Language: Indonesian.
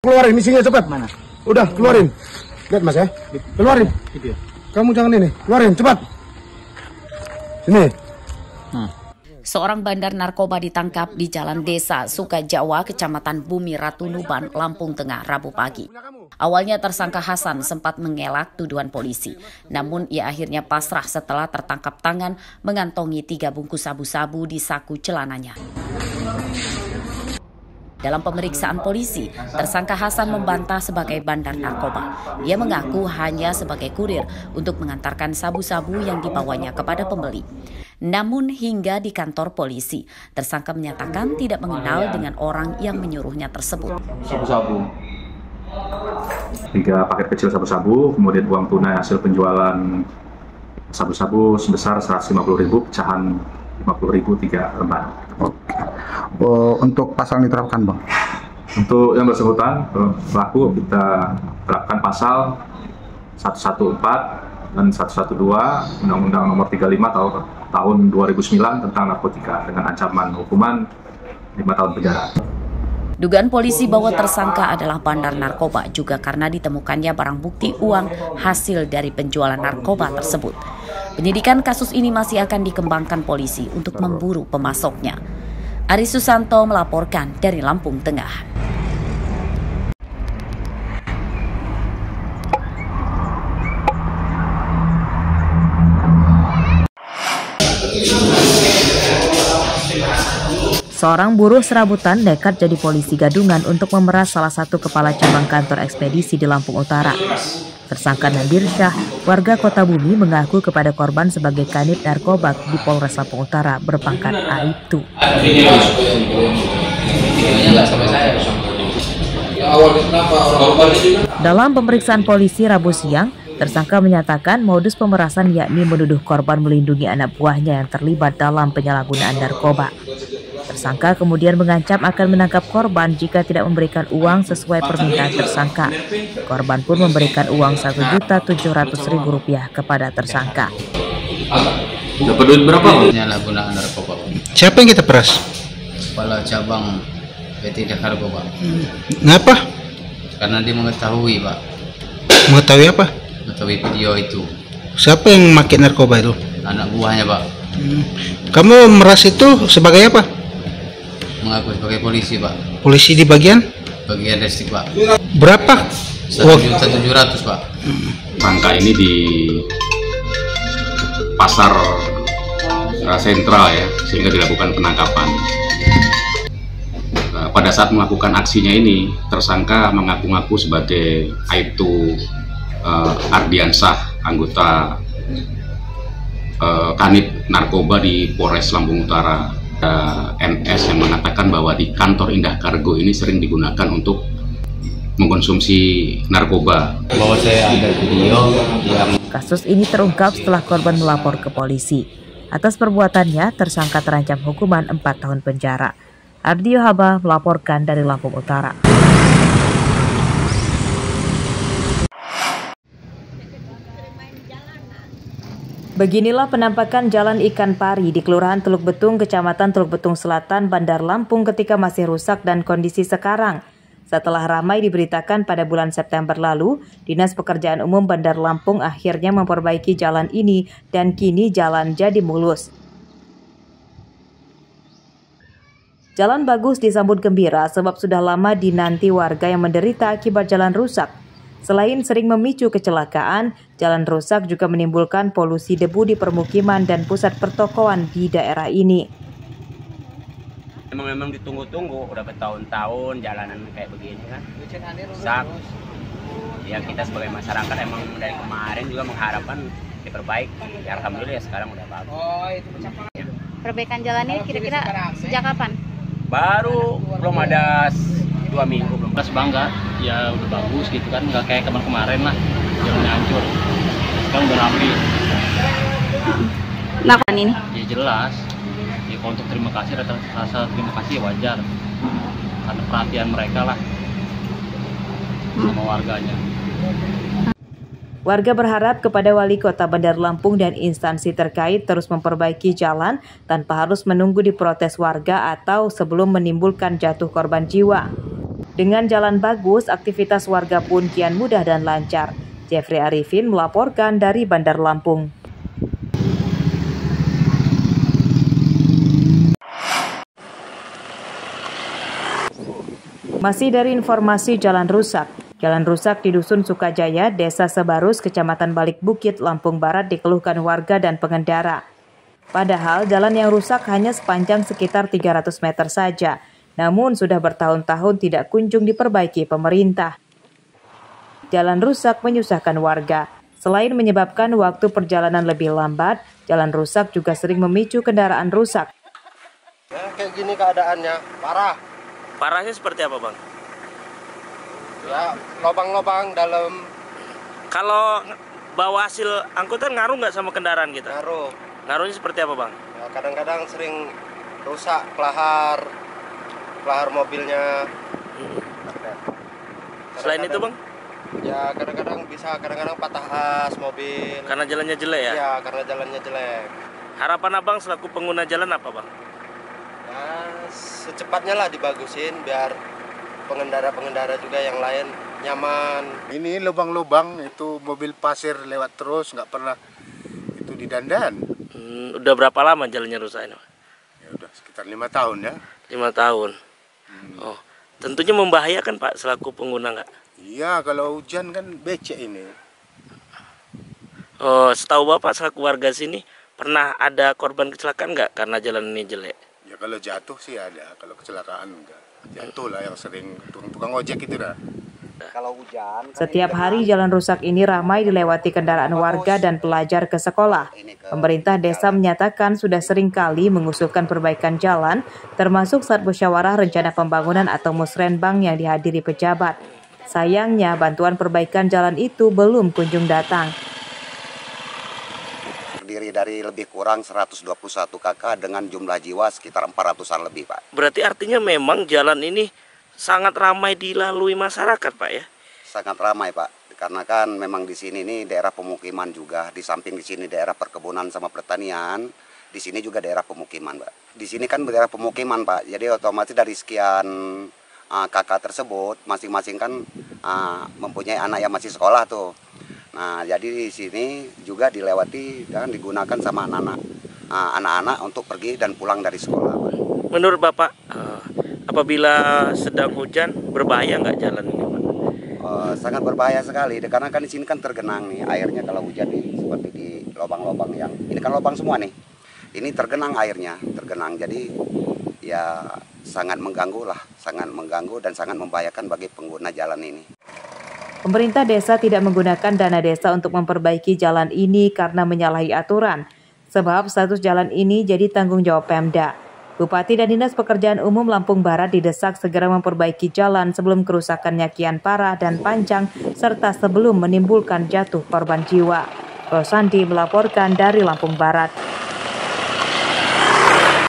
Keluarin isinya cepat. Mana? Udah keluarin. Lihat Mas ya. Keluarin. Kamu jangan ini. Keluarin cepat. Sini. Seorang bandar narkoba ditangkap di Jalan Desa Sukajawa, Kecamatan Bumi Ratu Nuban, Lampung Tengah, Rabu pagi. Awalnya tersangka Hasan sempat mengelak tuduhan polisi. Namun ia akhirnya pasrah setelah tertangkap tangan mengantongi 3 bungkus sabu-sabu di saku celananya. Dalam pemeriksaan polisi, tersangka Hasan membantah sebagai bandar narkoba. Dia mengaku hanya sebagai kurir untuk mengantarkan sabu-sabu yang dibawanya kepada pembeli. Namun hingga di kantor polisi, tersangka menyatakan tidak mengenal dengan orang yang menyuruhnya tersebut. Sabu-sabu. 3 paket kecil sabu-sabu, kemudian uang tunai hasil penjualan sabu-sabu sebesar 150.000, pecahan 50.000 3 lembar. Untuk pasal yang diterapkan, Bang? Untuk yang bersangkutan, pelaku kita terapkan pasal 114 dan 112 Undang-Undang Nomor 35 tahun 2009 tentang narkotika dengan ancaman hukuman 5 tahun penjara. Dugaan polisi bahwa tersangka adalah bandar narkoba juga karena ditemukannya barang bukti uang hasil dari penjualan narkoba tersebut. Penyidikan kasus ini masih akan dikembangkan polisi untuk memburu pemasoknya. Ari Susanto melaporkan dari Lampung Tengah. Seorang buruh serabutan nekat jadi polisi gadungan untuk memeras salah satu kepala cabang kantor ekspedisi di Lampung Utara. Tersangka Nadir Syah, warga Kota Bumi, mengaku kepada korban sebagai kanit narkoba di Polres Lampung Utara berpangkat Aibtu. Dalam pemeriksaan polisi Rabu siang, tersangka menyatakan modus pemerasan yakni menuduh korban melindungi anak buahnya yang terlibat dalam penyalahgunaan narkoba. Tersangka kemudian mengancam akan menangkap korban jika tidak memberikan uang sesuai permintaan tersangka. Korban pun memberikan uang Rp1.700.000 kepada tersangka. Dapat duit berapa? Penyalahgunaan narkoba. Siapa yang kita peras? Kepala cabang PT Jakarta, Pak. Ngapa? Karena dia mengetahui, Pak. Mengetahui apa? Mengetahui video itu. Siapa yang memakai narkoba itu? Anak buahnya, Pak. Kamu meras itu sebagai apa? Mengaku sebagai polisi, Pak. Polisi di bagian Distrik, Pak. berapa? 1.700.000, Pak. Rangka ini di pasar sentral ya, sehingga dilakukan penangkapan. Pada saat melakukan aksinya ini, tersangka mengaku-ngaku sebagai Aibtu Ardiansah, anggota kanit narkoba di Polres Lampung Utara. NS yang mengatakan bahwa di kantor Indah Kargo ini sering digunakan untuk mengkonsumsi narkoba. Bahwa saya ada video yang... Kasus ini terungkap setelah korban melapor ke polisi. Atas perbuatannya, tersangka terancam hukuman 4 tahun penjara. Ardio Haba melaporkan dari Lampung Utara. Beginilah penampakan Jalan Ikan Pari di Kelurahan Teluk Betung, Kecamatan Teluk Betung Selatan, Bandar Lampung ketika masih rusak dan kondisi sekarang. Setelah ramai diberitakan pada bulan September lalu, Dinas Pekerjaan Umum Bandar Lampung akhirnya memperbaiki jalan ini dan kini jalan jadi mulus. Jalan bagus disambut gembira sebab sudah lama dinanti warga yang menderita akibat jalan rusak. Selain sering memicu kecelakaan, jalan rusak juga menimbulkan polusi debu di permukiman dan pusat pertokoan di daerah ini. Memang ditunggu-tunggu, udah bertahun-tahun jalanan kayak begini kan, rusak. Ya kita sebagai masyarakat emang dari kemarin juga mengharapkan diperbaiki. Ya alhamdulillah ya sekarang udah bagus. Perbaikan jalan ini kira-kira sejak kapan? Baru belum ada 2 minggu belum. Pas bangga, ya udah bagus gitu kan, nggak kayak kemarin lah, jalannya hancur. Sekarang udah rapi. Nah kan ini? Ya jelas. Ya kalau untuk terima kasih, rasa terima kasih ya wajar. Karena perhatian mereka lah sama warganya. Warga berharap kepada Wali Kota Bandar Lampung dan instansi terkait terus memperbaiki jalan tanpa harus menunggu diprotes warga atau sebelum menimbulkan jatuh korban jiwa. Dengan jalan bagus, aktivitas warga pun kian mudah dan lancar. Jeffrey Arifin melaporkan dari Bandar Lampung. Masih dari informasi jalan rusak. Jalan rusak di Dusun Sukajaya, Desa Sebarus, Kecamatan Balik Bukit, Lampung Barat dikeluhkan warga dan pengendara. Padahal jalan yang rusak hanya sepanjang sekitar 300 meter saja. Namun sudah bertahun-tahun tidak kunjung diperbaiki pemerintah. Jalan rusak menyusahkan warga. Selain menyebabkan waktu perjalanan lebih lambat, jalan rusak juga sering memicu kendaraan rusak. Ya, kayak gini keadaannya, parah. Parahnya seperti apa, Bang? Ya, lubang-lubang dalam. Kalau bawa hasil angkutan ngaruh nggak sama kendaraan kita? Ngaruh. Ngaruhnya seperti apa, Bang? Ya, kadang-kadang sering rusak pelahar mobilnya. Selain itu, Bang? Ya, kadang-kadang patah as mobil. Karena jalannya jelek ya? Iya, karena jalannya jelek. Harapan Abang selaku pengguna jalan apa, Bang? Ya, secepatnya lah dibagusin biar pengendara-pengendara juga yang lain nyaman. Ini lubang-lubang, itu mobil pasir lewat terus, nggak pernah itu didandan. Udah berapa lama jalannya rusak ini? Ya udah sekitar 5 tahun ya. 5 tahun. Oh, tentunya membahayakan, Pak, selaku pengguna nggak? Iya, kalau hujan kan becek ini. Oh, setahu Bapak selaku warga sini, pernah ada korban kecelakaan nggak karena jalan ini jelek? Ya kalau jatuh sih ada, kalau kecelakaan enggak. Jatuh lah yang sering tukang ojek itu dah. Kalau hujan. Setiap hari jalan rusak ini ramai dilewati kendaraan warga dan pelajar ke sekolah. Pemerintah desa menyatakan sudah sering kali mengusulkan perbaikan jalan, termasuk saat musyawarah rencana pembangunan atau musrenbang yang dihadiri pejabat. Sayangnya bantuan perbaikan jalan itu belum kunjung datang. Terdiri dari lebih kurang 121 kakak dengan jumlah jiwa sekitar 400-an lebih, Pak. Berarti artinya memang jalan ini sangat ramai dilalui masyarakat, Pak, ya? Sangat ramai, Pak. Karena kan memang di sini nih daerah pemukiman juga, di samping di sini daerah perkebunan sama pertanian, di sini juga daerah pemukiman, Pak. Di sini kan daerah pemukiman, Pak. Jadi otomatis dari sekian kakak tersebut, masing-masing kan mempunyai anak yang masih sekolah tuh. Nah, jadi di sini juga dilewati dan digunakan sama anak-anak untuk pergi dan pulang dari sekolah, Pak. Menurut Bapak, apabila sedang hujan, berbahaya nggak jalan ini, Pak? Sangat berbahaya sekali, karena kan di sini kan tergenang nih airnya kalau hujan nih, seperti di lubang-lubang yang ini kan lubang semua nih. Ini tergenang airnya, jadi ya sangat mengganggu dan sangat membahayakan bagi pengguna jalan ini. Pemerintah desa tidak menggunakan dana desa untuk memperbaiki jalan ini karena menyalahi aturan, sebab status jalan ini jadi tanggung jawab Pemda. Bupati dan Dinas Pekerjaan Umum Lampung Barat didesak segera memperbaiki jalan sebelum kerusakannya kian parah dan panjang, serta sebelum menimbulkan jatuh korban jiwa. Rosandi melaporkan dari Lampung Barat.